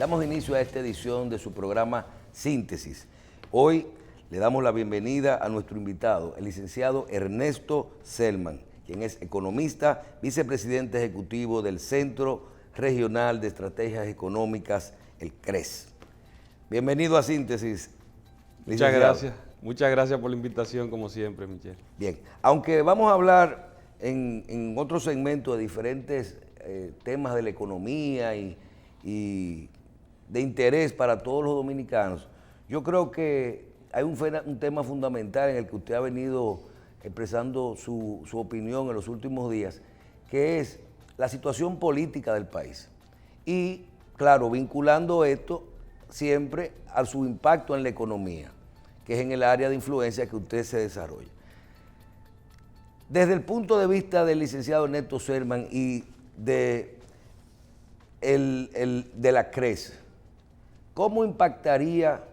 Damos inicio a esta edición de su programa Síntesis. Hoy le damos la bienvenida a nuestro invitado, el licenciado Ernesto Selman, quien es economista, vicepresidente ejecutivo del Centro Regional de Estrategias Económicas, el CRES. Bienvenido a Síntesis, licenciado. Muchas gracias por la invitación, como siempre, Michelle. Bien, aunque vamos a hablar en otro segmento de diferentes temas de la economía y de interés para todos los dominicanos, yo creo que hay un tema fundamental en el que usted ha venido expresando su opinión en los últimos días, que es la situación política del país. Y, claro, vinculando esto siempre a su impacto en la economía, que es en el área de influencia que usted se desarrolla. Desde el punto de vista del licenciado Ernesto Selman y de la CRES, ¿cómo impactaría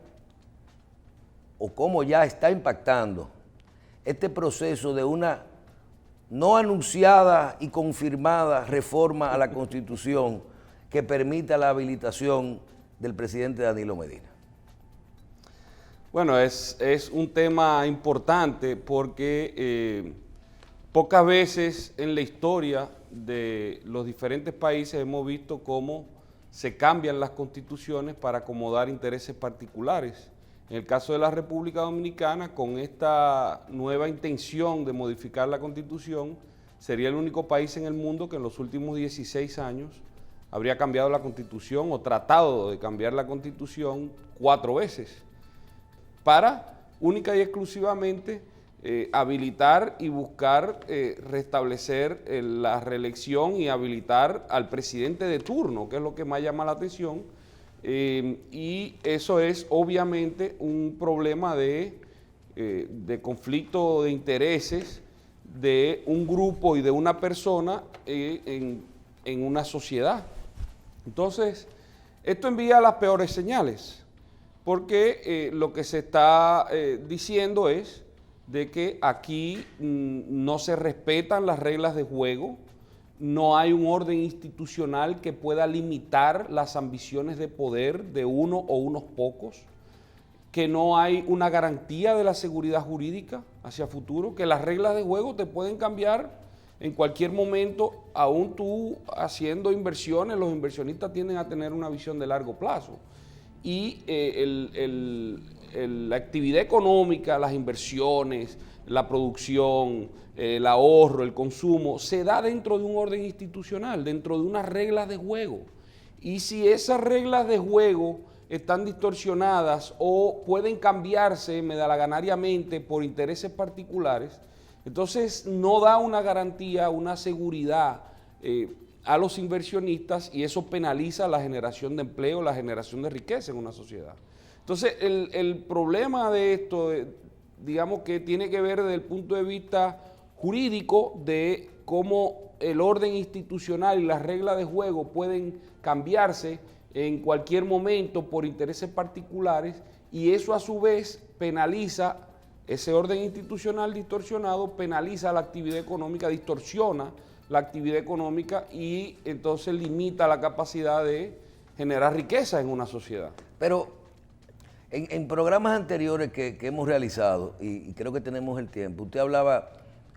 o cómo ya está impactando este proceso de una no anunciada y confirmada reforma a la Constitución que permita la habilitación del presidente Danilo Medina? Bueno, es un tema importante porque pocas veces en la historia de los diferentes países hemos visto cómo se cambian las constituciones para acomodar intereses particulares. En el caso de la República Dominicana, con esta nueva intención de modificar la Constitución, sería el único país en el mundo que en los últimos 16 años habría cambiado la Constitución o tratado de cambiar la Constitución 4 veces, para única y exclusivamente habilitar y buscar restablecer la reelección y habilitar al presidente de turno, que es lo que más llama la atención. Y eso es obviamente un problema de conflicto de intereses de un grupo y de una persona en una sociedad. Entonces, esto envía las peores señales, porque lo que se está diciendo es de que aquí no se respetan las reglas de juego, no hay un orden institucional que pueda limitar las ambiciones de poder de uno o unos pocos, que no hay una garantía de la seguridad jurídica hacia futuro, que las reglas de juego te pueden cambiar en cualquier momento, aún tú haciendo inversiones. Los inversionistas tienden a tener una visión de largo plazo. Y la actividad económica, las inversiones, la producción, el ahorro, el consumo, se da dentro de un orden institucional, dentro de unas reglas de juego. Y si esas reglas de juego están distorsionadas o pueden cambiarse medalaganariamente por intereses particulares, entonces no da una garantía, una seguridad a los inversionistas, y eso penaliza la generación de empleo, la generación de riqueza en una sociedad. Entonces, el problema de esto, digamos que tiene que ver desde el punto de vista jurídico de cómo el orden institucional y las reglas de juego pueden cambiarse en cualquier momento por intereses particulares, y eso a su vez penaliza ese orden institucional distorsionado, penaliza la actividad económica, distorsiona la actividad económica y entonces limita la capacidad de generar riqueza en una sociedad. Pero en programas anteriores que hemos realizado, y creo que tenemos el tiempo, usted hablaba,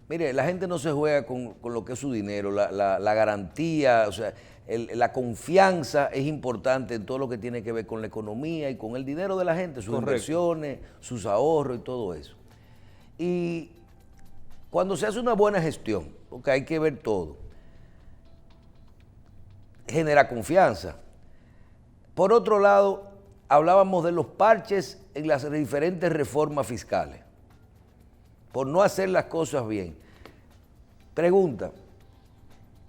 mire, la gente no se juega con lo que es su dinero, la garantía, o sea, la confianza es importante en todo lo que tiene que ver con la economía y con el dinero de la gente, sus inversiones, sus ahorros y todo eso. Y cuando se hace una buena gestión, porque hay que ver todo, genera confianza. Por otro lado, hablábamos de los parches en las diferentes reformas fiscales, por no hacer las cosas bien. Pregunta,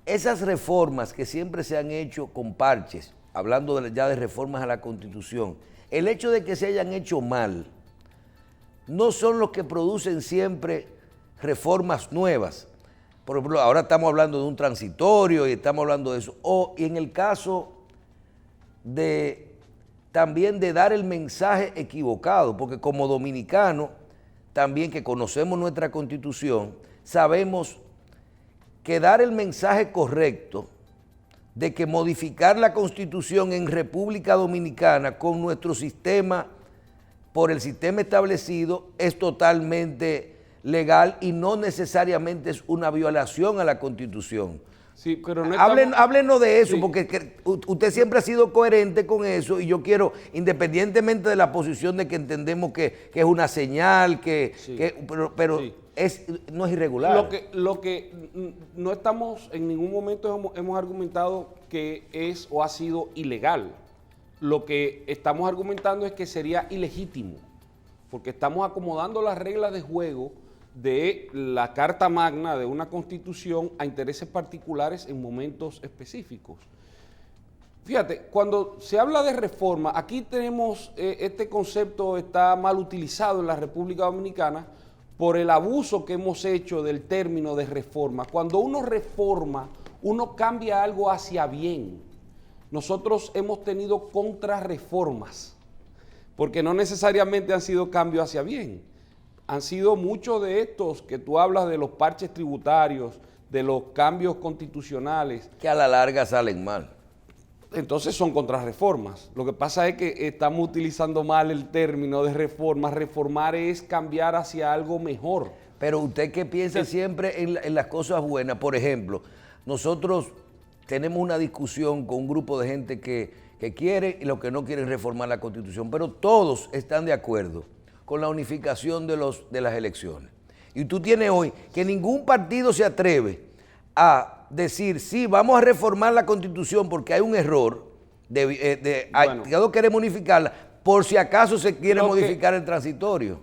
esas reformas que siempre se han hecho con parches, hablando ya de reformas a la Constitución, el hecho de que se hayan hecho mal, no son los que producen siempre reformas nuevas. Por ejemplo, ahora estamos hablando de un transitorio y estamos hablando de eso. Y en el caso también de dar el mensaje equivocado, porque como dominicanos, también que conocemos nuestra Constitución, sabemos que dar el mensaje correcto de que modificar la Constitución en República Dominicana con nuestro sistema, por el sistema establecido, es totalmente legal y no necesariamente es una violación a la Constitución. Sí, pero no Háblenos de eso, sí, porque usted siempre ha sido coherente con eso y yo quiero, independientemente de la posición de que entendemos que es una señal, sí, pero sí. No es irregular. Lo que no estamos, en ningún momento hemos argumentado que es o ha sido ilegal. Lo que estamos argumentando es que sería ilegítimo, porque estamos acomodando las reglas de juego de la Carta Magna de una Constitución a intereses particulares en momentos específicos. Fíjate, cuando se habla de reforma, aquí tenemos, este concepto está mal utilizado en la República Dominicana por el abuso que hemos hecho del término de reforma. Cuando uno reforma, uno cambia algo hacia bien. Nosotros hemos tenido contrarreformas, porque no necesariamente han sido cambios hacia bien. Han sido muchos de estos que tú hablas de los parches tributarios, de los cambios constitucionales. Que a la larga salen mal. Entonces son contrarreformas. Lo que pasa es que estamos utilizando mal el término de reforma. Reformar es cambiar hacia algo mejor. Pero usted que piensa siempre en las cosas buenas. Por ejemplo, nosotros tenemos una discusión con un grupo de gente que quiere y los que no quieren reformar la Constitución, pero todos están de acuerdo con la unificación de las elecciones. Y tú tienes hoy que ningún partido se atreve a decir, sí, vamos a reformar la Constitución porque hay un error, todos queremos unificarla, por si acaso se quiere modificar el transitorio.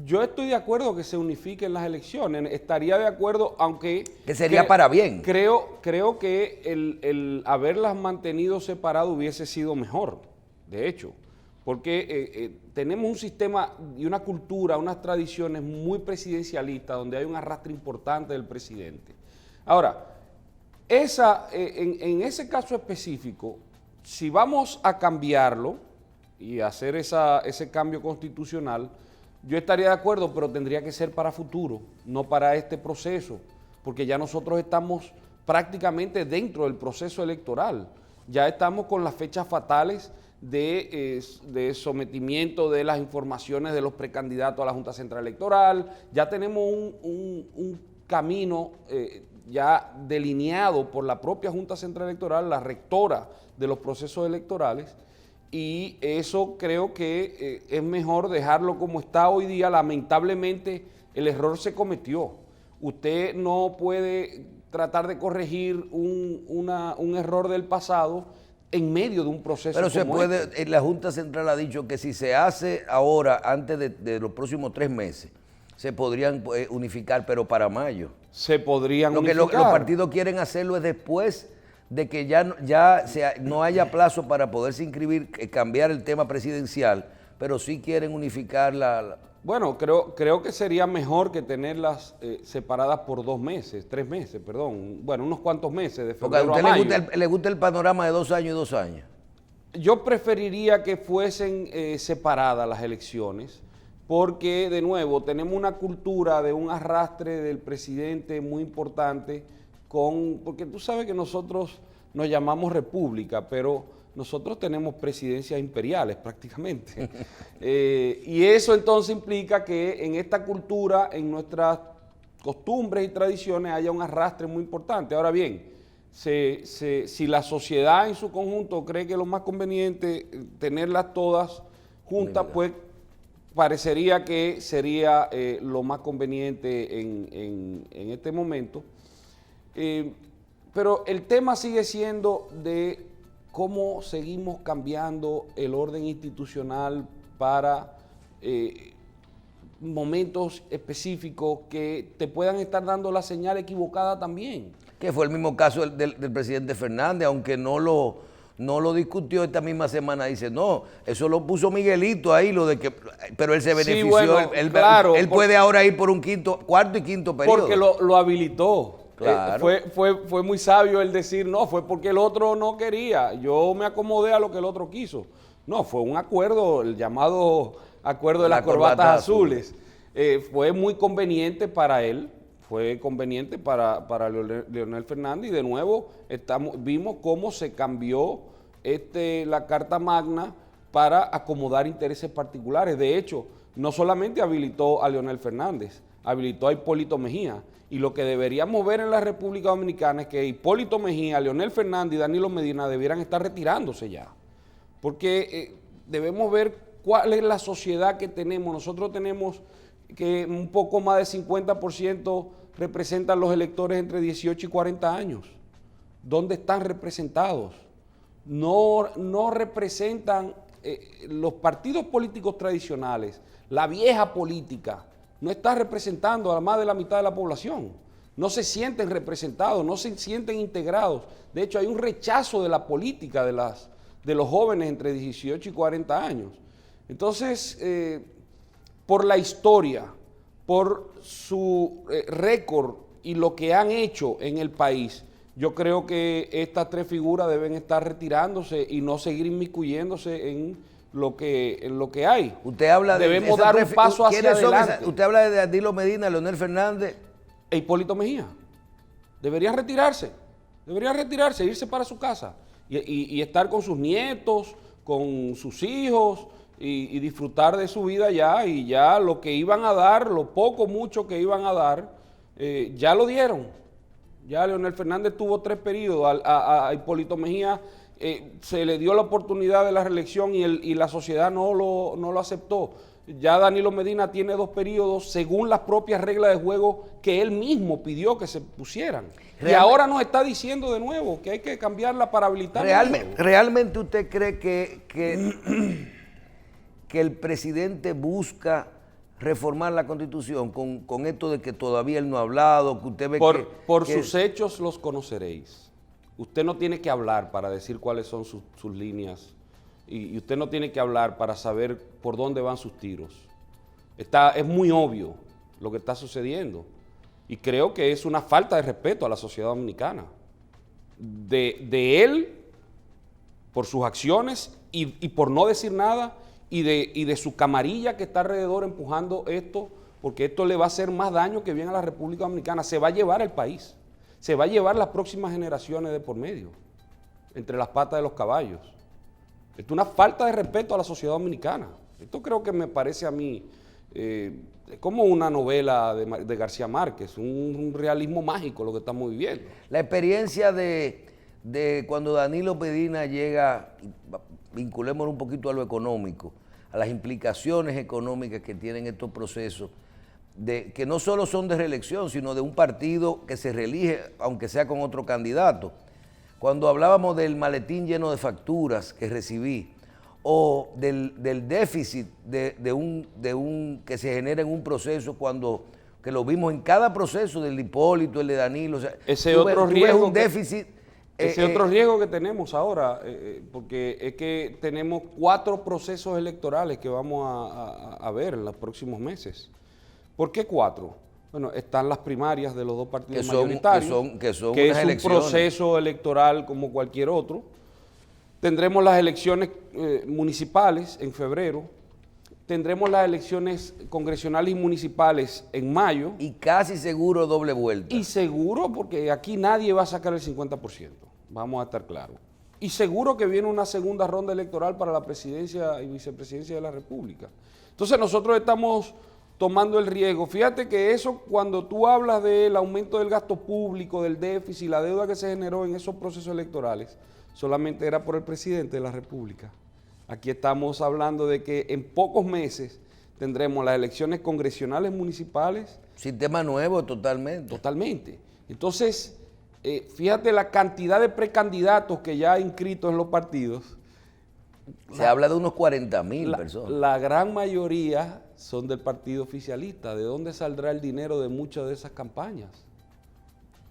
Yo estoy de acuerdo que se unifiquen las elecciones, estaría de acuerdo, aunque... Que sería para bien. Creo que el haberlas mantenido separadas hubiese sido mejor, de hecho, porque tenemos un sistema y una cultura, unas tradiciones muy presidencialistas, donde hay un arrastre importante del presidente. Ahora, en ese caso específico, si vamos a cambiarlo y hacer ese cambio constitucional, yo estaría de acuerdo, pero tendría que ser para futuro, no para este proceso, porque ya nosotros estamos prácticamente dentro del proceso electoral. Ya estamos con las fechas fatales de sometimiento de las informaciones de los precandidatos a la Junta Central Electoral. Ya tenemos un camino ya delineado por la propia Junta Central Electoral, la rectora de los procesos electorales, y eso creo que es mejor dejarlo como está hoy día. Lamentablemente el error se cometió. Usted no puede tratar de corregir un error del pasado en medio de un proceso. Pero se puede, la Junta Central ha dicho que si se hace ahora, antes de los próximos 3 meses, se podrían unificar, pero para mayo. Se podrían unificar. Lo que los partidos quieren hacerlo es después de que no haya plazo para poderse inscribir, cambiar el tema presidencial, pero sí quieren unificar Bueno, creo que sería mejor que tenerlas separadas por 2 meses, 3 meses, perdón. Bueno, unos cuantos meses, de febrero a mayo. Porque a usted le gusta el panorama de 2 años y 2 años. Yo preferiría que fuesen separadas las elecciones, porque, de nuevo, tenemos una cultura de un arrastre del presidente muy importante, porque tú sabes que nosotros nos llamamos república, pero nosotros tenemos presidencias imperiales prácticamente. Y eso entonces implica que en esta cultura, en nuestras costumbres y tradiciones, haya un arrastre muy importante. Ahora bien, si la sociedad en su conjunto cree que es lo más conveniente tenerlas todas juntas, pues parecería que sería lo más conveniente en este momento. Pero el tema sigue siendo de cómo seguimos cambiando el orden institucional para momentos específicos que te puedan estar dando la señal equivocada también. Que fue el mismo caso del presidente Fernández, aunque no lo discutió esta misma semana. Dice, no, eso lo puso Miguelito ahí, pero él se benefició. Sí, bueno, él puede ahora ir por un cuarto y quinto periodo. Porque lo habilitó. Claro. Fue muy sabio el decir, no, fue porque el otro no quería, yo me acomodé a lo que el otro quiso. No, fue un acuerdo, el llamado acuerdo de las corbatas azules. Fue muy conveniente para él, fue conveniente para Leonel Fernández, y de nuevo vimos cómo se cambió la Carta Magna para acomodar intereses particulares. De hecho, no solamente habilitó a Leonel Fernández, habilitó a Hipólito Mejía. Y lo que deberíamos ver en la República Dominicana es que Hipólito Mejía, Leonel Fernández y Danilo Medina debieran estar retirándose ya. Porque debemos ver cuál es la sociedad que tenemos. Nosotros tenemos que un poco más de 50% representan los electores entre 18 y 40 años. ¿Dónde están representados? No representan los partidos políticos tradicionales, la vieja política, no está representando a más de la mitad de la población. No se sienten representados, no se sienten integrados. De hecho, hay un rechazo de la política de los jóvenes entre 18 y 40 años. Entonces, por la historia, por su récord y lo que han hecho en el país, yo creo que estas tres figuras deben estar retirándose y no seguir inmiscuyéndose en lo que hay. Usted habla Debemos dar un paso hacia adelante. Usted habla de Danilo Medina, Leonel Fernández e Hipólito Mejía. Deberían retirarse, irse para su casa y estar con sus nietos, con sus hijos y disfrutar de su vida ya, y ya lo que iban a dar, lo poco, mucho que iban a dar, ya lo dieron. Ya Leonel Fernández tuvo 3 periodos, a Hipólito Mejía se le dio la oportunidad de la reelección y la sociedad no lo aceptó. Ya Danilo Medina tiene 2 periodos según las propias reglas de juego que él mismo pidió que se pusieran. Y ahora nos está diciendo de nuevo que hay que cambiarla para habilitar. ¿Realmente usted cree que el presidente busca reformar la Constitución con esto de que todavía él no ha hablado, que usted ve por sus hechos los conoceréis? Usted no tiene que hablar para decir cuáles son sus líneas, y usted no tiene que hablar para saber por dónde van sus tiros. Es muy obvio lo que está sucediendo, y creo que es una falta de respeto a la sociedad dominicana. De él, por sus acciones y por no decir nada, y de su camarilla que está alrededor empujando esto, porque esto le va a hacer más daño que bien a la República Dominicana. Se va a llevar el país, se va a llevar las próximas generaciones de por medio, entre las patas de los caballos. Esto es una falta de respeto a la sociedad dominicana. Esto creo que me parece a mí como una novela de García Márquez, un realismo mágico lo que estamos viviendo. La experiencia de cuando Danilo Medina llega, vinculémoslo un poquito a lo económico, a las implicaciones económicas que tienen estos procesos, que no solo son de reelección, sino de un partido que se reelige, aunque sea con otro candidato. Cuando hablábamos del maletín lleno de facturas que recibí, o del déficit de un que se genera en un proceso, que lo vimos en cada proceso del Hipólito, el de Danilo. O sea, ese otro riesgo, un déficit. Ese otro riesgo que tenemos ahora, porque es que tenemos 4 procesos electorales que vamos a ver en los próximos meses. ¿Por qué 4? Bueno, están las primarias de los 2 partidos mayoritarios, que es un proceso electoral como cualquier otro. Tendremos las elecciones municipales en febrero, tendremos las elecciones congresionales y municipales en mayo. Y casi seguro doble vuelta. Y seguro, porque aquí nadie va a sacar el 50%, vamos a estar claros. Y seguro que viene una segunda ronda electoral para la presidencia y vicepresidencia de la República. Entonces nosotros estamos tomando el riesgo. Fíjate que eso, cuando tú hablas del aumento del gasto público, del déficit, la deuda que se generó en esos procesos electorales, solamente era por el presidente de la República. Aquí estamos hablando de que en pocos meses tendremos las elecciones congresionales municipales. Sistema nuevo totalmente. Totalmente. Entonces, fíjate la cantidad de precandidatos que ya hay inscritos en los partidos. Se habla de unos 40,000 personas. La gran mayoría son del partido oficialista. ¿De dónde saldrá el dinero de muchas de esas campañas?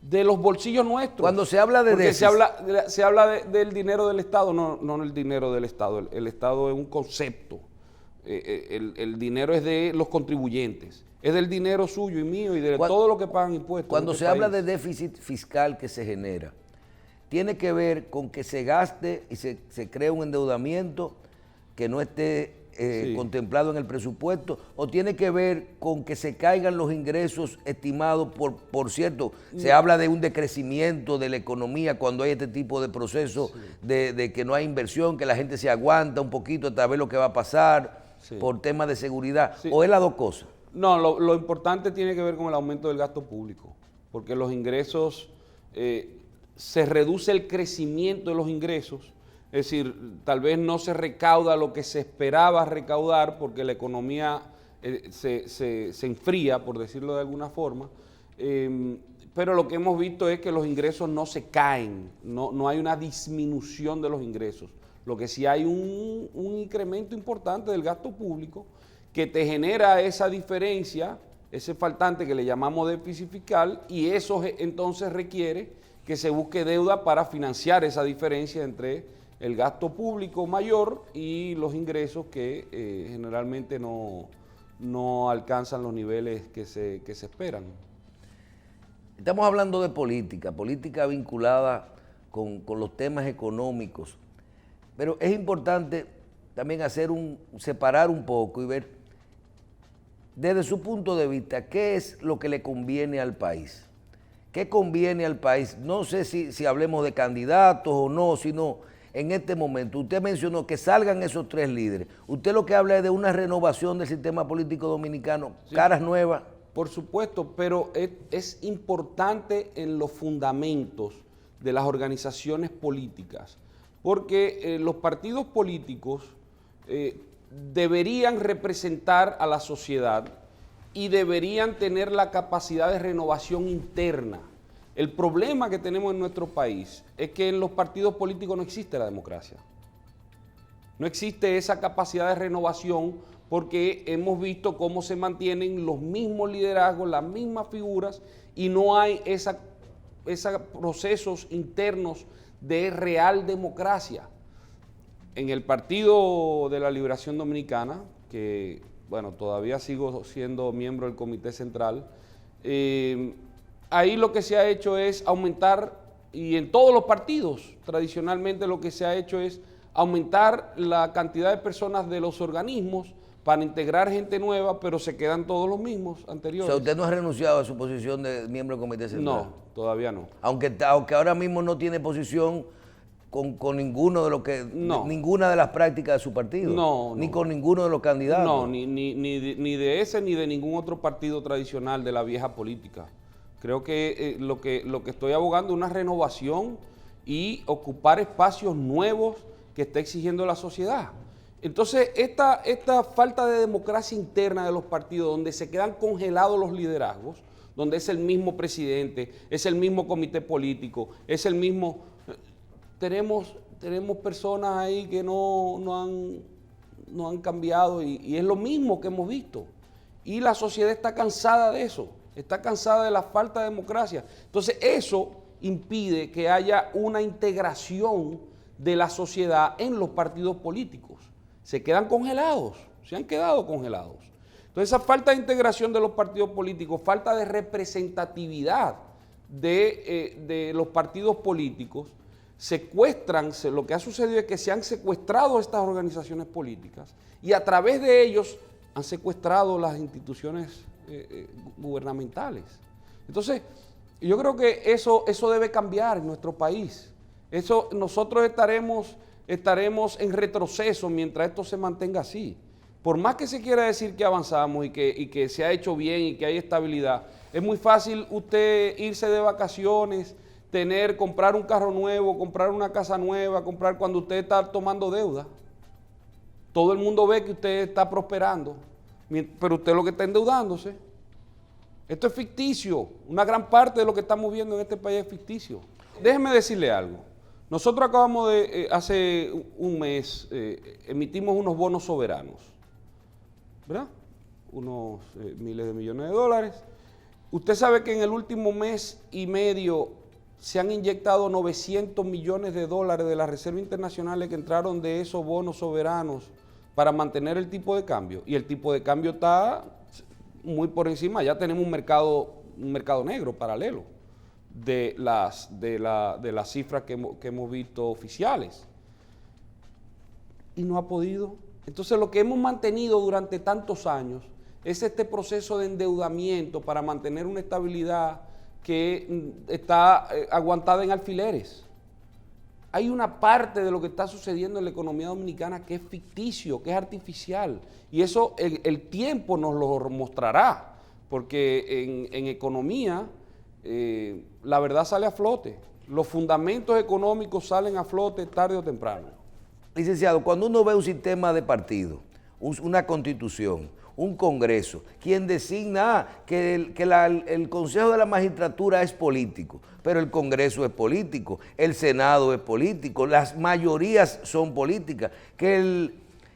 De los bolsillos nuestros. Cuando se habla de déficit, se habla del dinero del Estado, no el dinero del Estado. El Estado es un concepto. El dinero es de los contribuyentes. Es del dinero suyo y mío y de todo lo que pagan impuestos. Cuando se habla de déficit fiscal que se genera, tiene que ver con que se gaste y se crea un endeudamiento que no esté Sí. contemplado en el presupuesto, o tiene que ver con que se caigan los ingresos estimados por cierto, se habla de un decrecimiento de la economía cuando hay este tipo de procesos de que no hay inversión, que la gente se aguanta un poquito hasta ver lo que va a pasar por temas de seguridad, o es las dos cosas? No, lo importante tiene que ver con el aumento del gasto público, porque los ingresos, se reduce el crecimiento de los ingresos, es decir, tal vez no se recauda lo que se esperaba recaudar porque la economía se enfría, por decirlo de alguna forma, pero lo que hemos visto es que los ingresos no se caen, no hay una disminución de los ingresos, lo que sí hay un incremento importante del gasto público que te genera esa diferencia, ese faltante que le llamamos déficit fiscal, y eso entonces requiere que se busque deuda para financiar esa diferencia entre el gasto público mayor y los ingresos que generalmente no alcanzan los niveles que se esperan. Estamos hablando de política vinculada con los temas económicos, pero es importante también separar un poco y ver desde su punto de vista qué es lo que le conviene al país. ¿Qué conviene al país? No sé si hablemos de candidatos o no, sino en este momento. Usted mencionó que salgan esos tres líderes. Usted lo que habla es de una renovación del sistema político dominicano, sí, caras nuevas. Por supuesto, pero es importante en los fundamentos de las organizaciones políticas, porque los partidos políticos deberían representar a la sociedad y deberían tener la capacidad de renovación interna. El problema que tenemos en nuestro país es que en los partidos políticos no existe la democracia. No existe esa capacidad de renovación porque hemos visto cómo se mantienen los mismos liderazgos, las mismas figuras y no hay esos procesos internos de real democracia. En el Partido de la Liberación Dominicana, que bueno, todavía sigo siendo miembro del Comité Central, ahí lo que se ha hecho es aumentar, y en todos los partidos tradicionalmente lo que se ha hecho es aumentar la cantidad de personas de los organismos para integrar gente nueva, pero se quedan todos los mismos anteriores. O sea, usted no ha renunciado a su posición de miembro del Comité Central. No, todavía no. Aunque ahora mismo no tiene posición con ninguno de los que, no, ninguna de las prácticas de su partido. No, ni con ninguno de los candidatos. No, ni de ese ni de ningún otro partido tradicional de la vieja política. Creo que lo que estoy abogando es una renovación y ocupar espacios nuevos que está exigiendo la sociedad. Entonces, esta falta de democracia interna de los partidos, donde se quedan congelados los liderazgos, donde es el mismo presidente, es el mismo comité político, es el mismo... Tenemos personas ahí que no han cambiado y es lo mismo que hemos visto. Y la sociedad está cansada de eso, está cansada de la falta de democracia. Entonces eso impide que haya una integración de la sociedad en los partidos políticos. Se quedan congelados, se han quedado congelados. Entonces esa falta de integración de los partidos políticos, falta de representatividad de los partidos políticos, lo que ha sucedido es que se han secuestrado estas organizaciones políticas y a través de ellos han secuestrado las instituciones gubernamentales. Entonces, yo creo que eso debe cambiar en nuestro país. Nosotros estaremos en retroceso mientras esto se mantenga así. Por más que se quiera decir que avanzamos y que se ha hecho bien y que hay estabilidad, es muy fácil usted irse de vacaciones, comprar un carro nuevo, comprar una casa nueva, comprar cuando usted está tomando deuda. Todo el mundo ve que usted está prosperando, pero usted lo que está endeudándose. Esto es ficticio. Una gran parte de lo que estamos viendo en este país es ficticio. Déjeme decirle algo. Nosotros acabamos hace un mes, emitimos unos bonos soberanos, ¿verdad? Unos miles de millones de dólares. Usted sabe que en el último mes y medio se han inyectado 900 millones de dólares de las reservas internacionales que entraron de esos bonos soberanos para mantener el tipo de cambio. Y el tipo de cambio está muy por encima. Ya tenemos un mercado negro paralelo de las cifras que hemos visto oficiales. Y no ha podido Entonces lo que hemos mantenido durante tantos años es este proceso de endeudamiento para mantener una estabilidad que está aguantada en alfileres. Hay una parte de lo que está sucediendo en la economía dominicana que es ficticio, que es artificial, y eso el tiempo nos lo mostrará, porque en economía la verdad sale a flote, los fundamentos económicos salen a flote tarde o temprano. Licenciado, cuando uno ve un sistema de partido, una constitución, un congreso, quien designa que el Consejo de la Magistratura es político, pero el Congreso es político, el Senado es político, las mayorías son políticas, que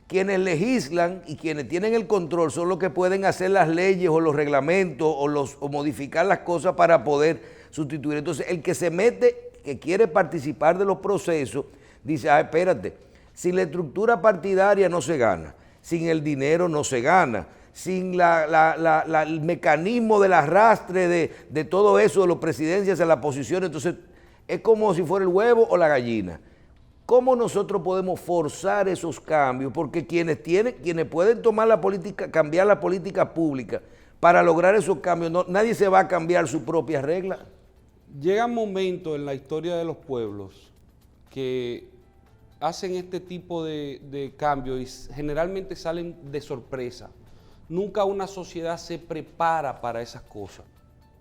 quienes legislan y quienes tienen el control son los que pueden hacer las leyes o los reglamentos o modificar las cosas para poder sustituir. Entonces, el que se mete, que quiere participar de los procesos, dice, espérate, sin la estructura partidaria no se gana, sin el dinero no se gana, sin el mecanismo del arrastre de todo eso, de las presidencias a la posición. Entonces es como si fuera el huevo o la gallina. ¿Cómo nosotros podemos forzar esos cambios? Porque quienes pueden tomar la política, cambiar la política pública para lograr esos cambios, nadie se va a cambiar su propia regla. Llega un momento en la historia de los pueblos que hacen este tipo de cambios y generalmente salen de sorpresa. Nunca una sociedad se prepara para esas cosas.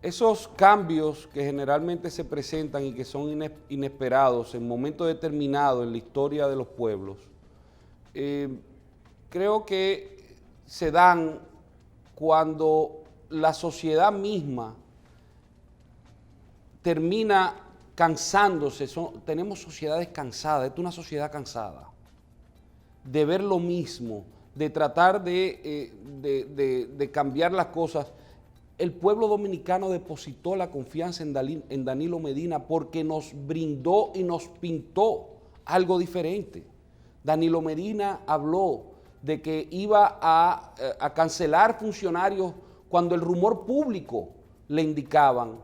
Esos cambios que generalmente se presentan y que son inesperados en momentos determinados en la historia de los pueblos, creo que se dan cuando la sociedad misma termina cansándose. Tenemos sociedades cansadas, esta es una sociedad cansada de ver lo mismo, de tratar de cambiar las cosas. El pueblo dominicano depositó la confianza en Danilo Medina porque nos brindó y nos pintó algo diferente. Danilo Medina habló de que iba a cancelar funcionarios cuando el rumor público le indicaban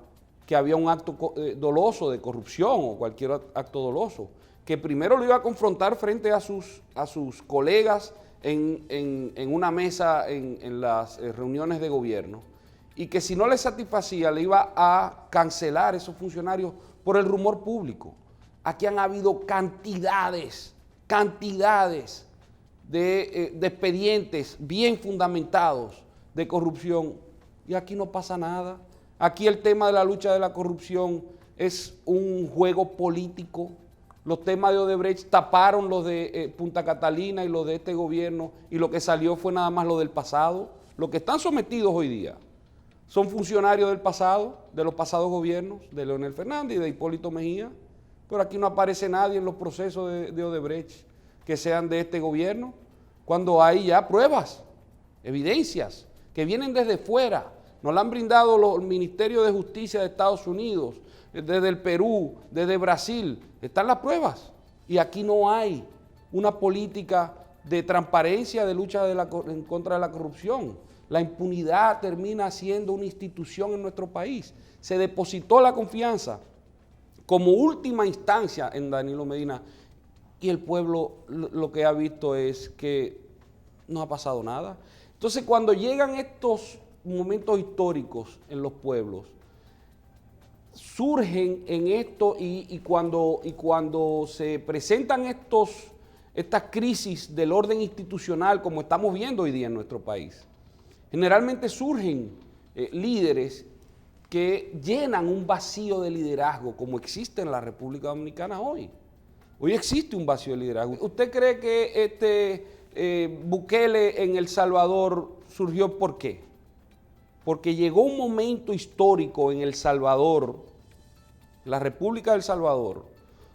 que había un acto doloso de corrupción o cualquier acto doloso, que primero lo iba a confrontar frente a sus colegas en una mesa en las reuniones de gobierno, y que si no le satisfacía le iba a cancelar esos funcionarios por el rumor público. Aquí han habido cantidades de expedientes bien fundamentados de corrupción y aquí no pasa nada. Aquí el tema de la lucha de la corrupción es un juego político. Los temas de Odebrecht taparon los de Punta Catalina y los de este gobierno y lo que salió fue nada más lo del pasado. Los que están sometidos hoy día son funcionarios del pasado, de los pasados gobiernos, de Leonel Fernández y de Hipólito Mejía, pero aquí no aparece nadie en los procesos de Odebrecht que sean de este gobierno, cuando hay ya pruebas, evidencias, que vienen desde fuera. Nos la han brindado los ministerios de Justicia de Estados Unidos, desde el Perú, desde Brasil, están las pruebas. Y aquí no hay una política de transparencia, de lucha en contra de la corrupción. La impunidad termina siendo una institución en nuestro país. Se depositó la confianza como última instancia en Danilo Medina y el pueblo lo que ha visto es que no ha pasado nada. Entonces, cuando llegan estos momentos históricos en los pueblos, surgen en esto y cuando se presentan estas crisis del orden institucional como estamos viendo hoy día en nuestro país, generalmente surgen líderes que llenan un vacío de liderazgo como existe en la República Dominicana hoy. Hoy existe un vacío de liderazgo. ¿Usted cree que Bukele en El Salvador surgió por qué? Porque llegó un momento histórico en El Salvador, la República del Salvador,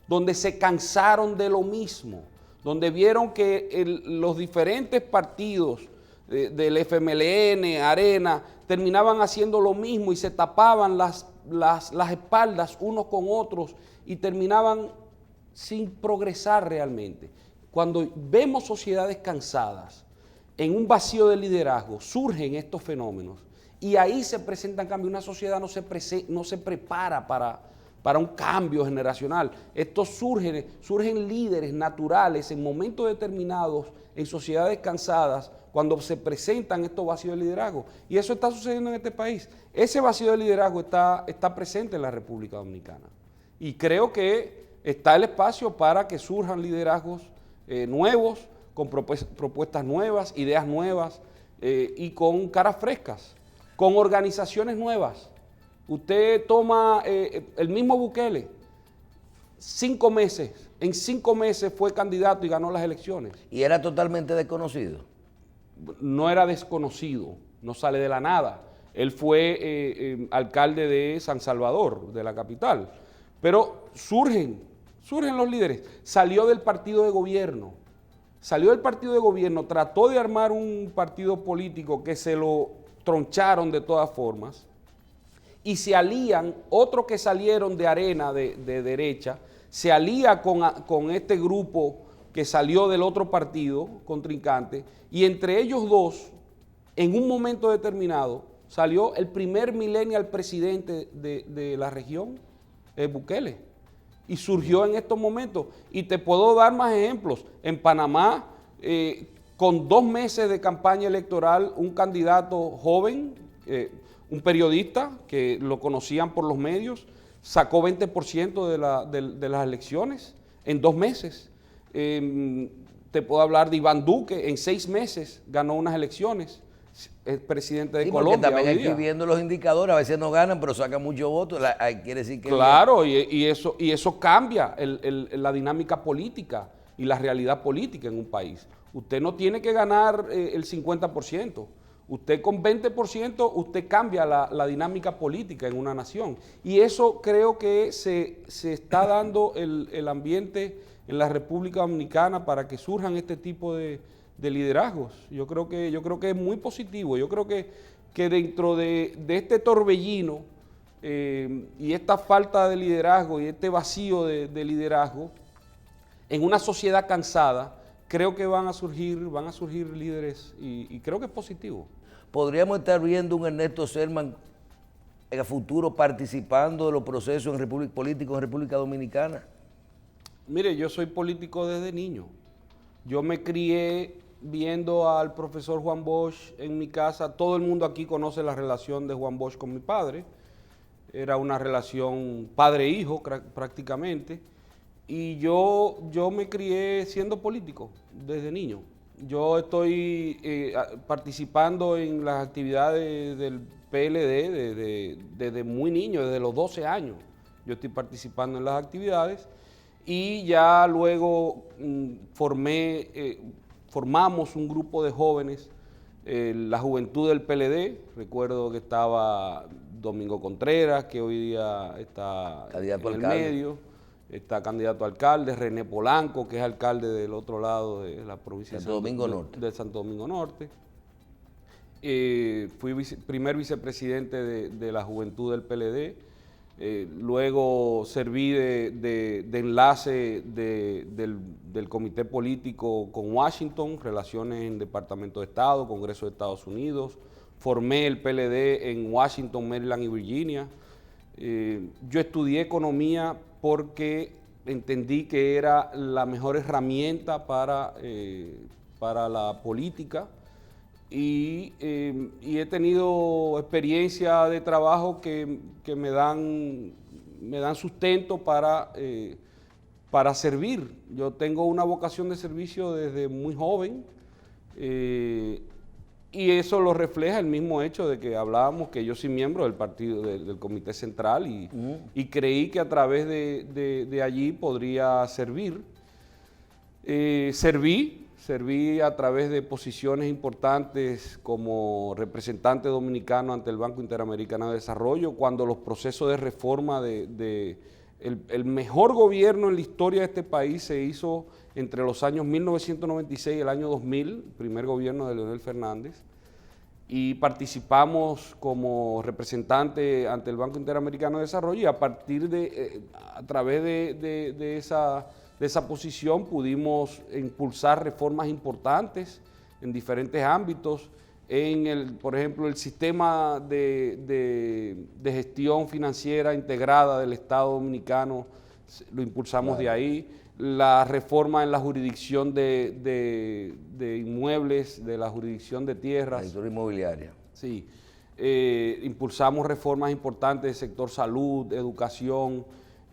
donde se cansaron de lo mismo, donde vieron que los diferentes partidos del FMLN, Arena, terminaban haciendo lo mismo y se tapaban las espaldas unos con otros y terminaban sin progresar realmente. Cuando vemos sociedades cansadas, en un vacío de liderazgo, surgen estos fenómenos y ahí se presentan cambios. Una sociedad no se prepara para un cambio generacional. Estos surgen líderes naturales en momentos determinados, en sociedades cansadas, cuando se presentan estos vacíos de liderazgo. Y eso está sucediendo en este país. Ese vacío de liderazgo está presente en la República Dominicana. Y creo que está el espacio para que surjan liderazgos nuevos, con propuestas nuevas, ideas nuevas y con caras frescas, con organizaciones nuevas. Usted toma el mismo Bukele, en 5 meses fue candidato y ganó las elecciones. ¿Y era totalmente desconocido? No era desconocido, no sale de la nada. Él fue alcalde de San Salvador, de la capital. Pero surgen los líderes. Salió del partido de gobierno, trató de armar un partido político que se lo troncharon de todas formas, y se alían, otros que salieron de arena de derecha, se alía con este grupo que salió del otro partido contrincante, y entre ellos dos, en un momento determinado, salió el primer millennial presidente de la región, Bukele, y surgió en estos momentos. Y te puedo dar más ejemplos. En Panamá, con 2 meses de campaña electoral, un candidato joven, un periodista que lo conocían por los medios, sacó 20% de las elecciones en 2 meses. Te puedo hablar de Iván Duque, en 6 meses ganó unas elecciones, es presidente de Colombia. Porque también aquí viendo los indicadores, a veces no ganan, pero sacan muchos votos, quiere decir que... Claro, y eso cambia la dinámica política y la realidad política en un país. Usted no tiene que ganar el 50%. Usted con 20%, usted cambia la dinámica política en una nación. Y eso creo que se está dando el ambiente en la República Dominicana para que surjan este tipo de liderazgos. Yo creo que es muy positivo. Yo creo que dentro de este torbellino y esta falta de liderazgo y este vacío de liderazgo, en una sociedad cansada, creo que van a surgir líderes y creo que es positivo. ¿Podríamos estar viendo un Ernesto Selman en el futuro participando de los procesos políticos en República Dominicana? Mire, yo soy político desde niño. Yo me crié viendo al profesor Juan Bosch en mi casa. Todo el mundo aquí conoce la relación de Juan Bosch con mi padre. Era una relación padre-hijo prácticamente. Y yo me crié siendo político desde niño. Yo estoy participando en las actividades del PLD desde muy niño, desde los 12 años. Yo estoy participando en las actividades y ya luego formamos un grupo de jóvenes, la juventud del PLD. Recuerdo que estaba Domingo Contreras, que hoy día está candidato en el alcalde. Medio. Está candidato a alcalde, René Polanco, que es alcalde del otro lado de la provincia de Santo Domingo Norte. Fui primer vicepresidente de la juventud del PLD. Luego serví de enlace del comité político con Washington, relaciones en Departamento de Estado, Congreso de Estados Unidos. Formé el PLD en Washington, Maryland y Virginia. Yo estudié economía porque entendí que era la mejor herramienta para la política y he tenido experiencia de trabajo que me dan sustento para servir. Yo tengo una vocación de servicio desde muy joven. Y eso lo refleja el mismo hecho de que hablábamos que yo soy miembro del partido, del Comité Central y creí que a través de allí podría servir. Serví a través de posiciones importantes como representante dominicano ante el Banco Interamericano de Desarrollo, cuando los procesos de reforma el mejor gobierno en la historia de este país se hizo entre los años 1996 y el año 2000, el primer gobierno de Leonel Fernández, y participamos como representante ante el Banco Interamericano de Desarrollo y a través de esa posición pudimos impulsar reformas importantes en diferentes ámbitos por ejemplo, el sistema de gestión financiera integrada del Estado Dominicano, lo impulsamos de ahí. La reforma en la jurisdicción de inmuebles, de la jurisdicción de tierras. La historia inmobiliaria. Sí. Impulsamos reformas importantes del sector salud, educación.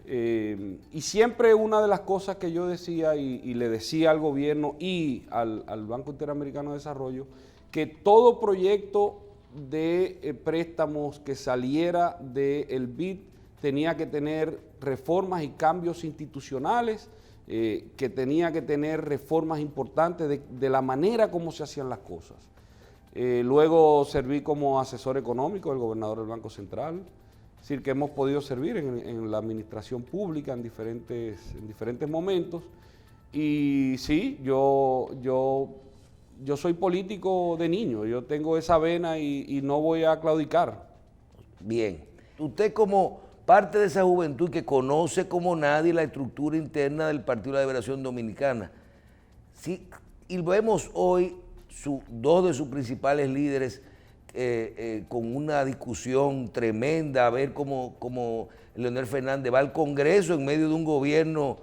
Y siempre una de las cosas que yo decía y le decía al gobierno y al Banco Interamericano de Desarrollo, que todo proyecto de préstamos que saliera del BID tenía que tener reformas y cambios institucionales, que tenía que tener reformas importantes de la manera como se hacían las cosas. Luego serví como asesor económico del gobernador del Banco Central, es decir, que hemos podido servir en la administración pública en diferentes momentos. Y sí, yo soy político de niño, yo tengo esa vena y no voy a claudicar. Bien, usted como parte de esa juventud que conoce como nadie la estructura interna del Partido de la Liberación Dominicana, sí, y vemos hoy dos de sus principales líderes con una discusión tremenda, a ver cómo Leonel Fernández va al Congreso en medio de un gobierno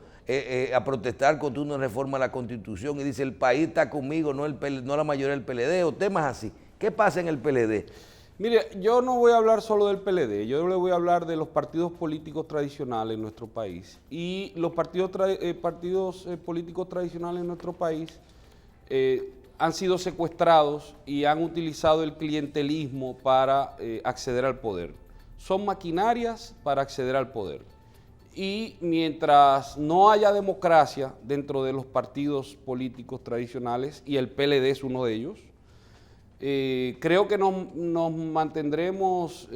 a protestar contra una reforma a la Constitución y dice el país está conmigo, no la mayoría del PLD, o temas así. ¿Qué pasa en el PLD? Mire, yo no voy a hablar solo del PLD, yo le voy a hablar de los partidos políticos tradicionales en nuestro país. Y los partidos políticos tradicionales en nuestro país han sido secuestrados y han utilizado el clientelismo para acceder al poder. Son maquinarias para acceder al poder. Y mientras no haya democracia dentro de los partidos políticos tradicionales, y el PLD es uno de ellos, creo que nos mantendremos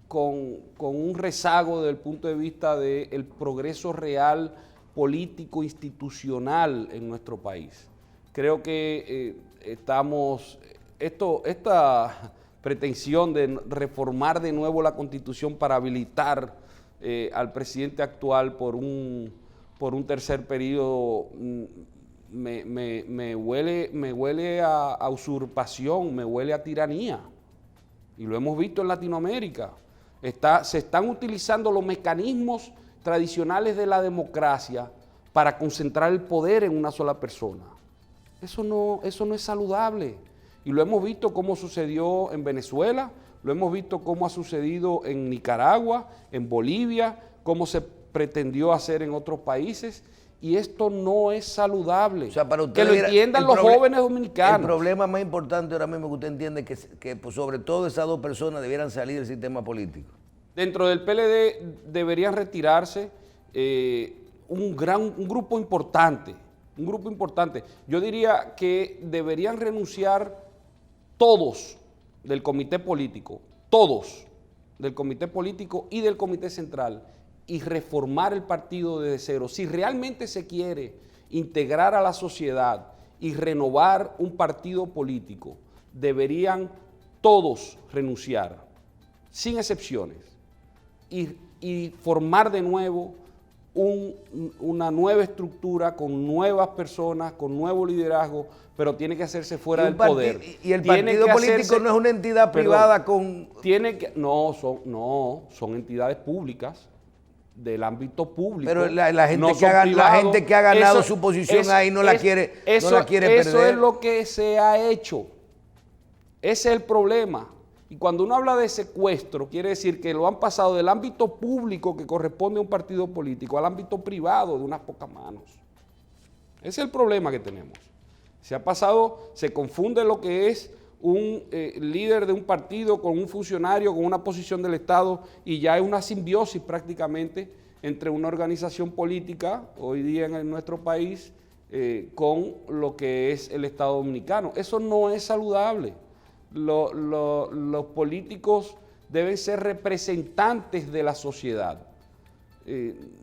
con un rezago desde el punto de vista del progreso real político institucional en nuestro país. Creo que esta pretensión de reformar de nuevo la Constitución para habilitar al presidente actual por un tercer periodo me huele a usurpación, me huele a tiranía. Y lo hemos visto en Latinoamérica. Se están utilizando los mecanismos tradicionales de la democracia para concentrar el poder en una sola persona. Eso no es saludable. Y lo hemos visto cómo sucedió en Venezuela, lo hemos visto cómo ha sucedido en Nicaragua, en Bolivia, cómo se pretendió hacer en otros países. Y esto no es saludable. O sea, para usted, que lo entiendan los jóvenes dominicanos. El problema más importante ahora mismo que usted entiende que pues, sobre todo esas dos personas debieran salir del sistema político. Dentro del PLD deberían retirarse un grupo importante. Un grupo importante. Yo diría que deberían renunciar todos del comité político, todos del comité político y del comité central, y reformar el partido desde cero. Si realmente se quiere integrar a la sociedad y renovar un partido político, deberían todos renunciar, sin excepciones, y formar de nuevo una nueva estructura con nuevas personas, con nuevo liderazgo, pero tiene que hacerse fuera del poder. Y el partido político no es una entidad privada con... son entidades públicas del ámbito público. Pero la gente que ha ganado su posición ahí no la quiere perder. Eso es lo que se ha hecho. Ese es el problema. Y cuando uno habla de secuestro, quiere decir que lo han pasado del ámbito público que corresponde a un partido político al ámbito privado de unas pocas manos. Ese es el problema que tenemos. Se confunde lo que es un líder de un partido con un funcionario, con una posición del Estado, y ya es una simbiosis prácticamente entre una organización política, hoy día en nuestro país, con lo que es el Estado Dominicano. Eso no es saludable. Los políticos deben ser representantes de la sociedad.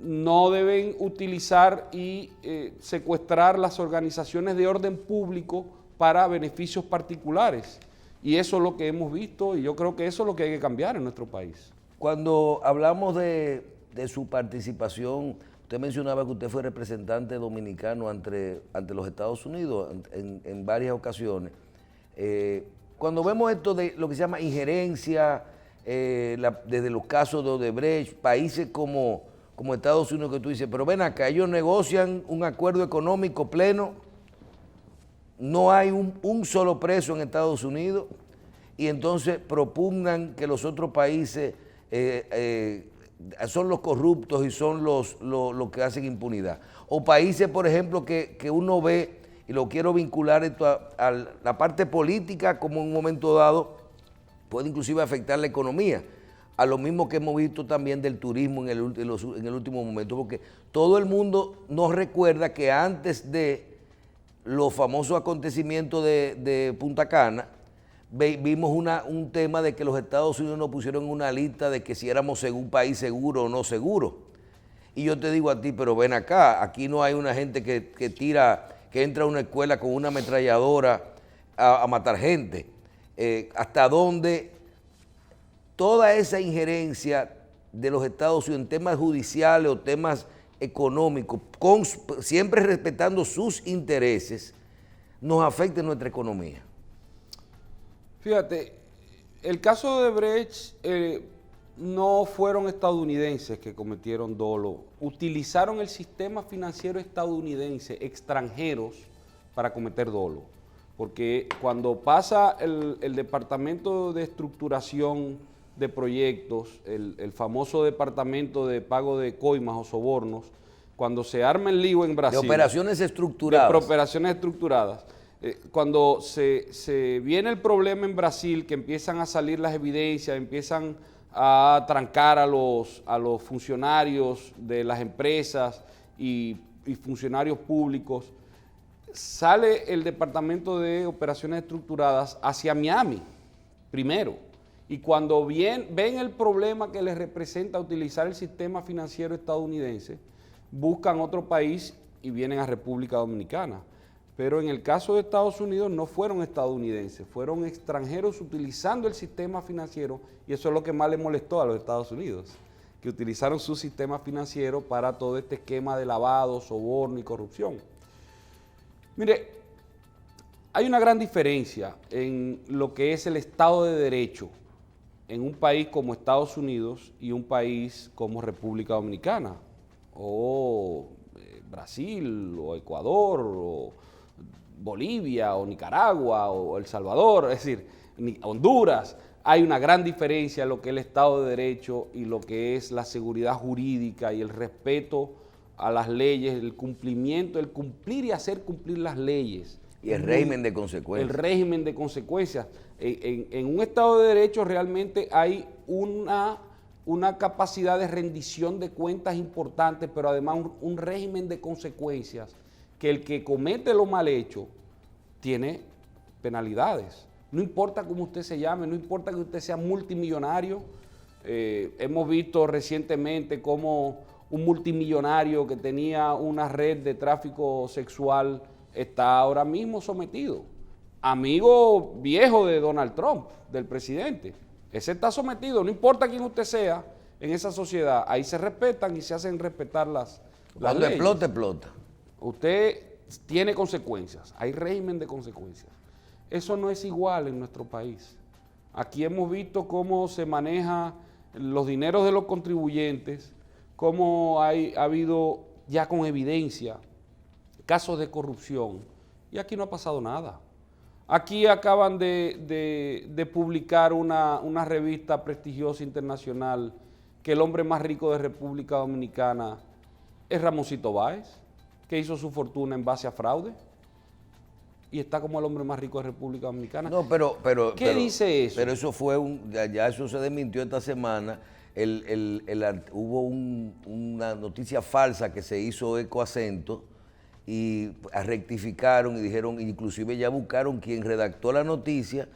No deben utilizar y secuestrar las organizaciones de orden público para beneficios particulares. Y eso es lo que hemos visto y yo creo que eso es lo que hay que cambiar en nuestro país. Cuando hablamos de su participación, usted mencionaba que usted fue representante dominicano ante los Estados Unidos en varias ocasiones. cuando vemos esto de lo que se llama injerencia, desde los casos de Odebrecht, países como Estados Unidos, que tú dices, pero ven acá, ellos negocian un acuerdo económico pleno, no hay un solo preso en Estados Unidos, y entonces propugnan que los otros países son los corruptos y son los que hacen impunidad. O países, por ejemplo, que uno ve, y lo quiero vincular esto a la parte política, como en un momento dado puede inclusive afectar la economía, a lo mismo que hemos visto también del turismo en el último momento, porque todo el mundo nos recuerda que antes de los famosos acontecimientos de Punta Cana, vimos un tema de que los Estados Unidos nos pusieron en una lista de que si éramos un país seguro o no seguro. Y yo te digo a ti, pero ven acá, aquí no hay una gente que entra a una escuela con una ametralladora a matar gente. Hasta dónde toda esa injerencia de los Estados Unidos en temas judiciales o temas económicos, siempre respetando sus intereses, nos afecta en nuestra economía. Fíjate, el caso de Odebrecht no fueron estadounidenses que cometieron dolo, utilizaron el sistema financiero estadounidense, extranjeros, para cometer dolo. Porque cuando pasa el Departamento de Estructuración de Proyectos, el famoso Departamento de Pago de Coimas o Sobornos, cuando se arma el lío en Brasil. De operaciones estructuradas. De operaciones estructuradas. Cuando se viene el problema en Brasil, que empiezan a salir las evidencias, empiezan a trancar a los funcionarios de las empresas y funcionarios públicos, sale el Departamento de Operaciones Estructuradas hacia Miami, primero. Y cuando ven el problema que les representa utilizar el sistema financiero estadounidense, buscan otro país y vienen a República Dominicana. Pero en el caso de Estados Unidos no fueron estadounidenses, fueron extranjeros utilizando el sistema financiero, y eso es lo que más les molestó a los Estados Unidos, que utilizaron su sistema financiero para todo este esquema de lavado, soborno y corrupción. Mire, hay una gran diferencia en lo que es el Estado de Derecho en un país como Estados Unidos y un país como República Dominicana, o Brasil, o Ecuador, o Bolivia, o Nicaragua, o El Salvador, es decir, Honduras. Hay una gran diferencia en lo que es el Estado de Derecho y lo que es la seguridad jurídica y el respeto a las leyes, el cumplimiento, el cumplir y hacer cumplir las leyes. Y el régimen de consecuencias. El régimen de consecuencias. En un Estado de Derecho realmente hay una capacidad de rendición de cuentas importante, pero además un régimen de consecuencias, que el que comete lo mal hecho tiene penalidades. No importa cómo usted se llame, no importa que usted sea multimillonario. Hemos visto recientemente cómo un multimillonario que tenía una red de tráfico sexual está ahora mismo sometido. Amigo viejo de Donald Trump, del presidente. Ese está sometido, no importa quién usted sea en esa sociedad, ahí se respetan y se hacen respetar las Cuando leyes. explota, explota. Usted tiene consecuencias, hay régimen de consecuencias. Eso no es igual en nuestro país. Aquí hemos visto cómo se maneja los dineros de los contribuyentes, cómo ha habido ya con evidencia casos de corrupción, y aquí no ha pasado nada. Aquí acaban de publicar una revista prestigiosa internacional que el hombre más rico de República Dominicana es Ramoncito Báez, que hizo su fortuna en base a fraude, y está como el hombre más rico de República Dominicana. No, ¿Qué dice eso? Pero eso fue ya eso se desmintió esta semana. Hubo una noticia falsa que se hizo eco acento y rectificaron y dijeron, inclusive ya buscaron quien redactó la noticia.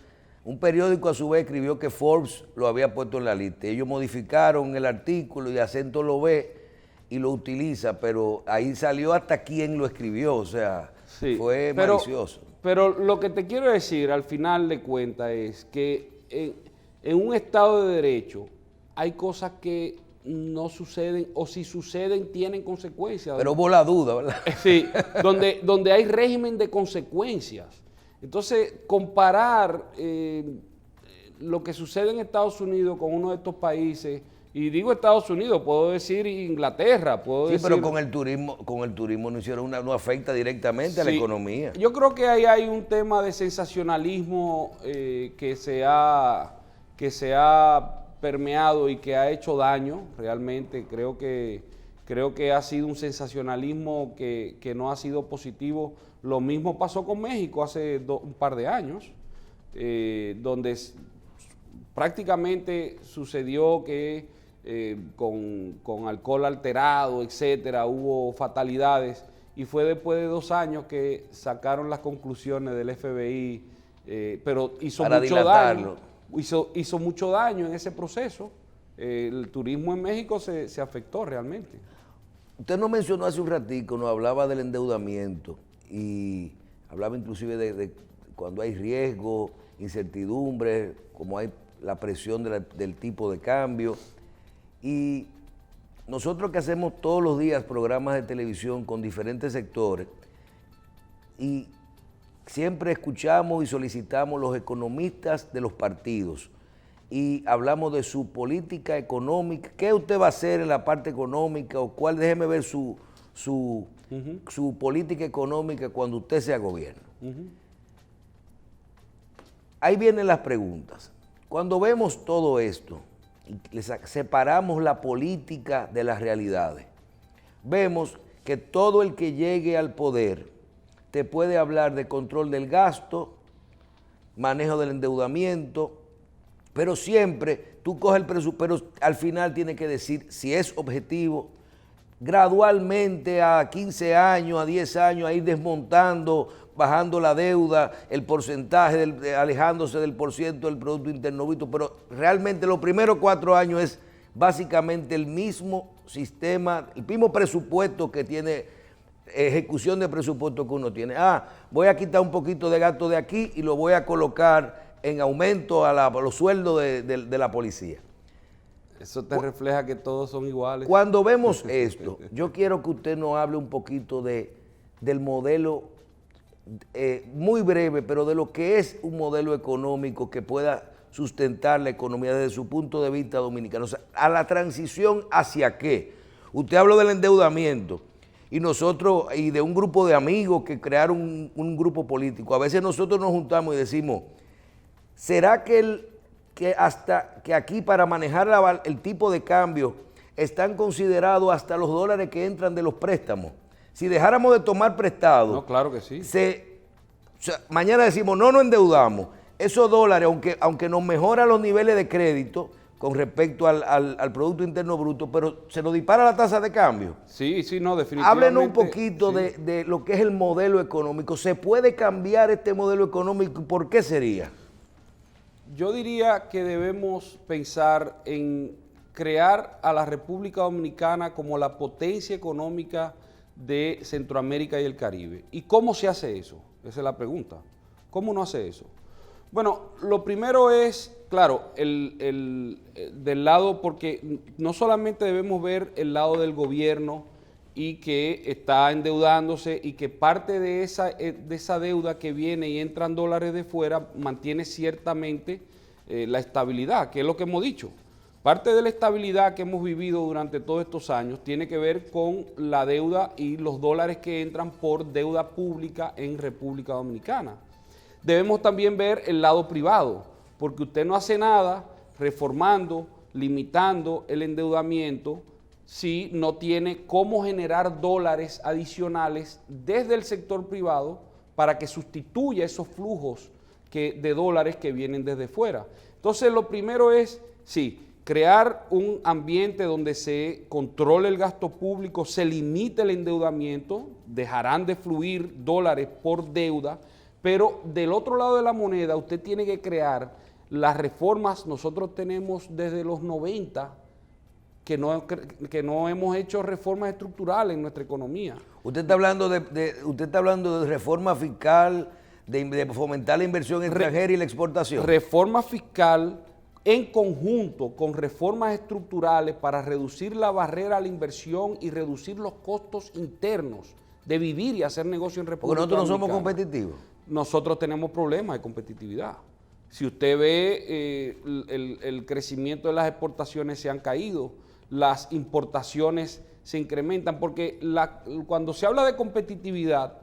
Un periódico a su vez escribió que Forbes lo había puesto en la lista. Ellos modificaron el artículo y Acento lo ve y lo utiliza, pero ahí salió hasta quién lo escribió, o sea, sí, fue malicioso. Pero lo que te quiero decir al final de cuentas es que en un Estado de Derecho hay cosas que no suceden, o si suceden tienen consecuencias. Pero hubo la duda, ¿verdad? Sí, donde hay régimen de consecuencias. Entonces, comparar lo que sucede en Estados Unidos con uno de estos países, y digo Estados Unidos, puedo decir Inglaterra, puedo Sí, decir... pero con el turismo no afecta directamente a la Sí, economía. yo creo que ahí hay un tema de sensacionalismo que se ha permeado y que ha hecho daño realmente. Creo que ha sido un sensacionalismo que no ha sido positivo. Lo mismo pasó con México hace un par de años, donde prácticamente sucedió que con alcohol alterado, etcétera, hubo fatalidades, y fue después de 2 años que sacaron las conclusiones del FBI, pero hizo Para mucho dilatarlo. daño, hizo mucho daño en ese proceso. El turismo en México se afectó realmente. Usted nos mencionó hace un ratico, nos hablaba del endeudamiento y hablaba inclusive de cuando hay riesgo, incertidumbre, como hay la presión del tipo de cambio. Y nosotros que hacemos todos los días programas de televisión con diferentes sectores y siempre escuchamos y solicitamos los economistas de los partidos y hablamos de su política económica, qué usted va a hacer en la parte económica o cuál, déjeme ver su política económica cuando usted sea gobierno. Ahí vienen las preguntas. Cuando vemos todo esto, separamos la política de las realidades, vemos que todo el que llegue al poder te puede hablar de control del gasto, manejo del endeudamiento, pero siempre tú coges el presupuesto, pero al final tiene que decir si es objetivo, gradualmente a 15 años, a 10 años, a ir desmontando, bajando la deuda, el porcentaje, alejándose del porciento del Producto Interno Bruto, pero realmente los primeros 4 años es básicamente el mismo sistema, el mismo presupuesto que tiene, ejecución de presupuesto que uno tiene. Voy a quitar un poquito de gasto de aquí y lo voy a colocar en aumento a los sueldos de la policía. Eso te refleja que todos son iguales. Cuando vemos esto, yo quiero que usted nos hable un poquito del modelo, muy breve, pero de lo que es un modelo económico que pueda sustentar la economía desde su punto de vista dominicano. O sea, a la transición hacia qué. Usted habló del endeudamiento y nosotros, y de un grupo de amigos que crearon un grupo político. A veces nosotros nos juntamos y decimos, ¿será que aquí para manejar el tipo de cambio están considerados hasta los dólares que entran de los préstamos? Si dejáramos de tomar prestado, No, claro que sí. Mañana decimos, no nos endeudamos. Esos dólares, aunque nos mejoran los niveles de crédito con respecto al Producto Interno Bruto, pero se nos dispara la tasa de cambio. Sí, no, definitivamente. Háblenos un poquito sí. de lo que es el modelo económico. ¿Se puede cambiar este modelo económico y por qué sería? Yo diría que debemos pensar en crear a la República Dominicana como la potencia económica de Centroamérica y el Caribe. ¿Y cómo se hace eso? Esa es la pregunta. ¿Cómo uno hace eso? Bueno, lo primero es, claro, del lado, porque no solamente debemos ver el lado del gobierno y que está endeudándose y que parte de esa deuda que viene y entran dólares de fuera mantiene ciertamente la estabilidad, que es lo que hemos dicho. Parte de la estabilidad que hemos vivido durante todos estos años tiene que ver con la deuda y los dólares que entran por deuda pública en República Dominicana. Debemos también ver el lado privado, porque usted no hace nada reformando, limitando el endeudamiento si no tiene cómo generar dólares adicionales desde el sector privado para que sustituya esos flujos de dólares que vienen desde fuera. Entonces, lo primero es, sí, crear un ambiente donde se controle el gasto público, se limite el endeudamiento, dejarán de fluir dólares por deuda, pero del otro lado de la moneda usted tiene que crear las reformas. Nosotros tenemos desde los 90 que no hemos hecho reformas estructurales en nuestra economía. Usted está hablando de reforma fiscal, de fomentar la inversión extranjera y la exportación. Reforma fiscal en conjunto con reformas estructurales para reducir la barrera a la inversión y reducir los costos internos de vivir y hacer negocio en República Porque nosotros no somos Dominicana. competitivos. nosotros tenemos problemas de competitividad. Si usted ve el crecimiento de las exportaciones se han caído, las importaciones se incrementan, porque cuando se habla de competitividad,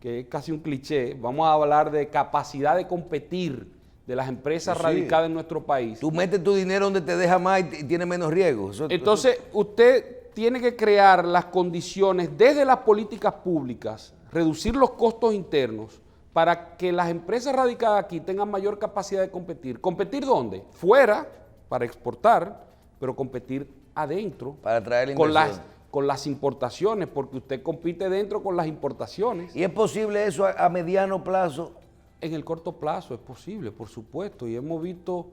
que es casi un cliché, vamos a hablar de capacidad de competir de las empresas radicadas en nuestro país. Tú metes tu dinero donde te deja más y tiene menos riesgo. Entonces, usted tiene que crear las condiciones desde las políticas públicas, reducir los costos internos, para que las empresas radicadas aquí tengan mayor capacidad de competir. ¿Competir dónde? Fuera, para exportar, pero competir adentro. Para traer la inversión. Con las importaciones, porque usted compite dentro con las importaciones. ¿Y es posible eso a mediano plazo? En el corto plazo es posible, por supuesto, y hemos visto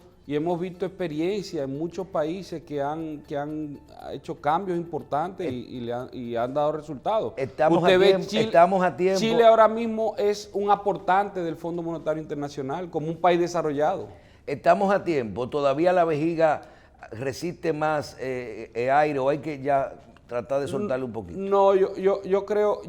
experiencias en muchos países que han hecho cambios importantes y han dado resultados. Estamos a tiempo. Chile ahora mismo es un aportante del Fondo Monetario Internacional como un país desarrollado. Estamos a tiempo, todavía la vejiga resiste más aire, o hay que ya tratar de soltarle un poquito. No, yo creo,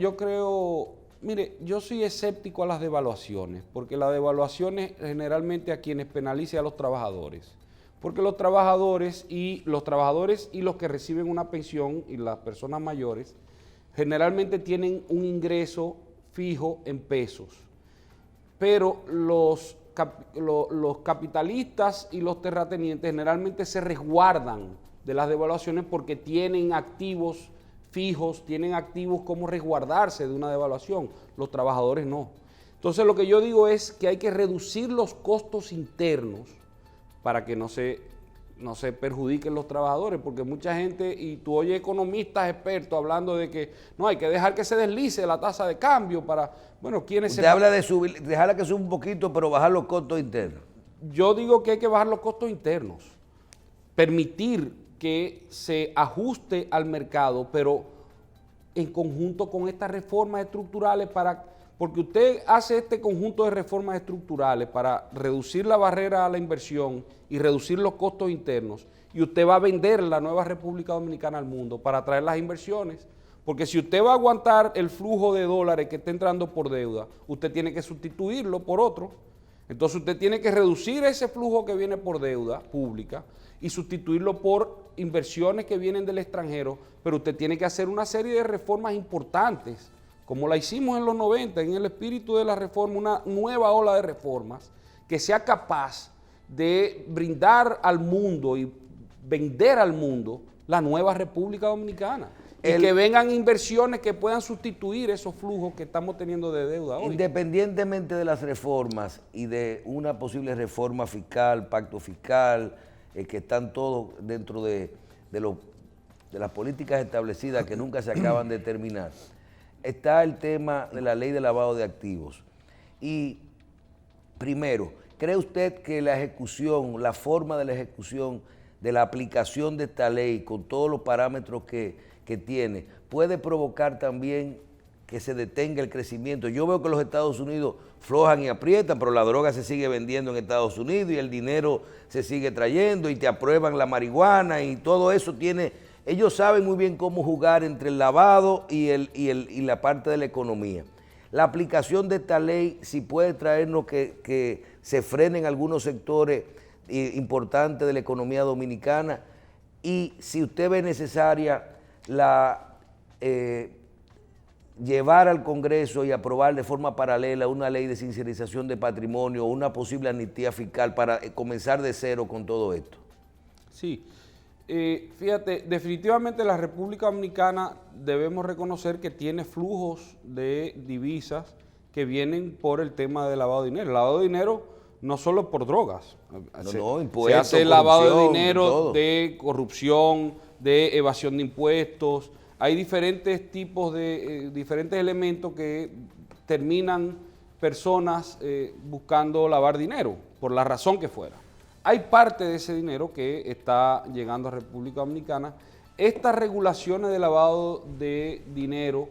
mire, yo soy escéptico a las devaluaciones, porque las devaluaciones generalmente a quienes penalizan a los trabajadores, porque los trabajadores y los que reciben una pensión y las personas mayores generalmente tienen un ingreso fijo en pesos, pero los capitalistas y los terratenientes generalmente se resguardan de las devaluaciones porque tienen activos fijos, tienen activos como resguardarse de una devaluación. Los trabajadores no. Entonces lo que yo digo es que hay que reducir los costos internos para que no se perjudiquen los trabajadores, porque mucha gente, y tú oyes economistas expertos hablando de que no, hay que dejar que se deslice la tasa de cambio para, bueno, ¿quiénes Usted habla de subir, dejarla que suba un poquito, pero bajar los costos internos. Yo digo que hay que bajar los costos internos, permitir que se ajuste al mercado, pero en conjunto con estas reformas estructurales, porque usted hace este conjunto de reformas estructurales para reducir la barrera a la inversión y reducir los costos internos, y usted va a vender la nueva República Dominicana al mundo para atraer las inversiones, porque si usted va a aguantar el flujo de dólares que está entrando por deuda, usted tiene que sustituirlo por otro. Entonces usted tiene que reducir ese flujo que viene por deuda pública y sustituirlo por inversiones que vienen del extranjero, pero usted tiene que hacer una serie de reformas importantes, como la hicimos en los 90, en el espíritu de la reforma, una nueva ola de reformas que sea capaz de brindar al mundo y vender al mundo la nueva República Dominicana. Y que vengan inversiones que puedan sustituir esos flujos que estamos teniendo de deuda hoy. Independientemente de las reformas y de una posible reforma fiscal, pacto fiscal, que están todos dentro de las políticas establecidas que nunca se acaban de terminar, está el tema de la ley de lavado de activos. Y primero, ¿cree usted que la ejecución, la forma de la ejecución de la aplicación de esta ley con todos los parámetros que tiene, puede provocar también que se detenga el crecimiento? Yo veo que los Estados Unidos flojan y aprietan, pero la droga se sigue vendiendo en Estados Unidos y el dinero se sigue trayendo y te aprueban la marihuana y todo eso tiene... Ellos saben muy bien cómo jugar entre el lavado y la parte de la economía. La aplicación de esta ley, si puede traernos que se frenen algunos sectores importantes de la economía dominicana, y si usted ve necesaria llevar al Congreso y aprobar de forma paralela una ley de sincerización de patrimonio o una posible amnistía fiscal para comenzar de cero con todo esto. Sí, fíjate, definitivamente la República Dominicana debemos reconocer que tiene flujos de divisas que vienen por el tema del lavado de dinero. El lavado de dinero no solo por drogas, impuestos, se hace lavado de dinero, de corrupción, de evasión de impuestos. Hay diferentes tipos de, diferentes elementos que terminan personas buscando lavar dinero, por la razón que fuera. Hay parte de ese dinero que está llegando a República Dominicana. Estas regulaciones de lavado de dinero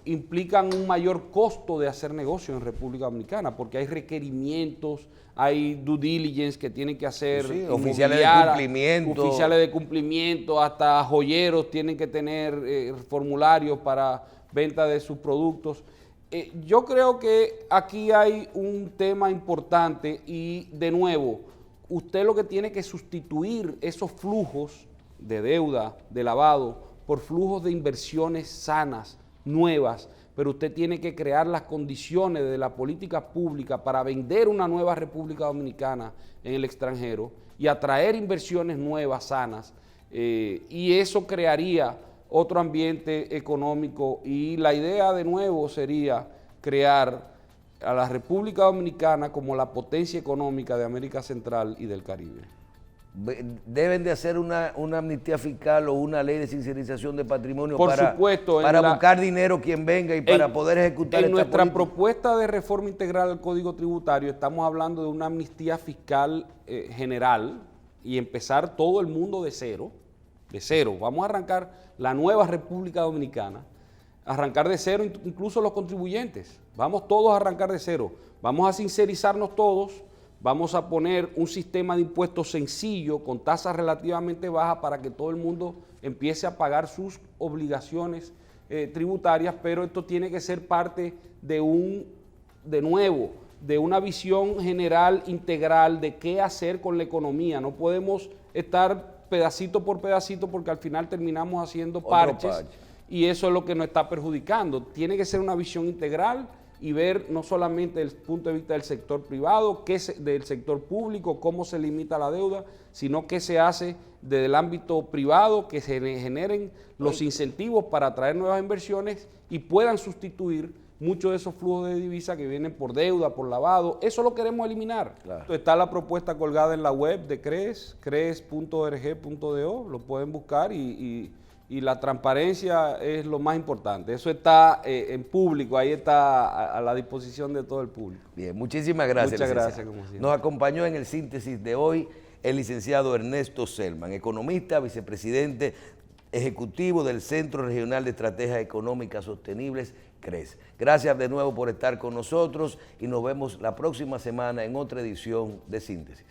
implican un mayor costo de hacer negocio en República Dominicana, porque hay requerimientos, hay due diligence que tienen que hacer, sí, oficiales de cumplimiento, hasta joyeros tienen que tener formularios para venta de sus productos. Yo creo que aquí hay un tema importante y, de nuevo, usted lo que tiene que sustituir esos flujos de deuda, de lavado, por flujos de inversiones sanas, nuevas, pero usted tiene que crear las condiciones de la política pública para vender una nueva República Dominicana en el extranjero y atraer inversiones nuevas, sanas, y eso crearía otro ambiente económico, y la idea de nuevo sería crear a la República Dominicana como la potencia económica de América Central y del Caribe. Deben de hacer una amnistía fiscal o una ley de sincerización de patrimonio Por supuesto, para buscar dinero quien venga y para poder ejecutar esta En nuestra política. propuesta de reforma integral al Código Tributario estamos hablando de una amnistía fiscal general y empezar todo el mundo de cero. Vamos a arrancar la nueva República Dominicana, arrancar de cero incluso los contribuyentes. Vamos todos a arrancar de cero. Vamos a sincerizarnos todos. Vamos a poner un sistema de impuestos sencillo, con tasas relativamente bajas, para que todo el mundo empiece a pagar sus obligaciones tributarias, pero esto tiene que ser parte de una visión general, integral, de qué hacer con la economía. No podemos estar pedacito por pedacito, porque al final terminamos haciendo parches, y eso es lo que nos está perjudicando. Tiene que ser una visión integral y ver no solamente desde el punto de vista del sector privado, del sector público, cómo se limita la deuda, sino qué se hace desde el ámbito privado, que se generen los incentivos para atraer nuevas inversiones y puedan sustituir muchos de esos flujos de divisa que vienen por deuda, por lavado. Eso lo queremos eliminar. Claro. Entonces, está la propuesta colgada en la web de CRES, cres.org.do, lo pueden buscar, y la transparencia es lo más importante. Eso está en público, ahí está a la disposición de todo el público. Bien, muchísimas gracias. Muchas gracias, como siempre. Nos acompañó en el síntesis de hoy el licenciado Ernesto Selman, economista, vicepresidente ejecutivo del Centro Regional de Estrategias Económicas Sostenibles, CRES. Gracias de nuevo por estar con nosotros y nos vemos la próxima semana en otra edición de Síntesis.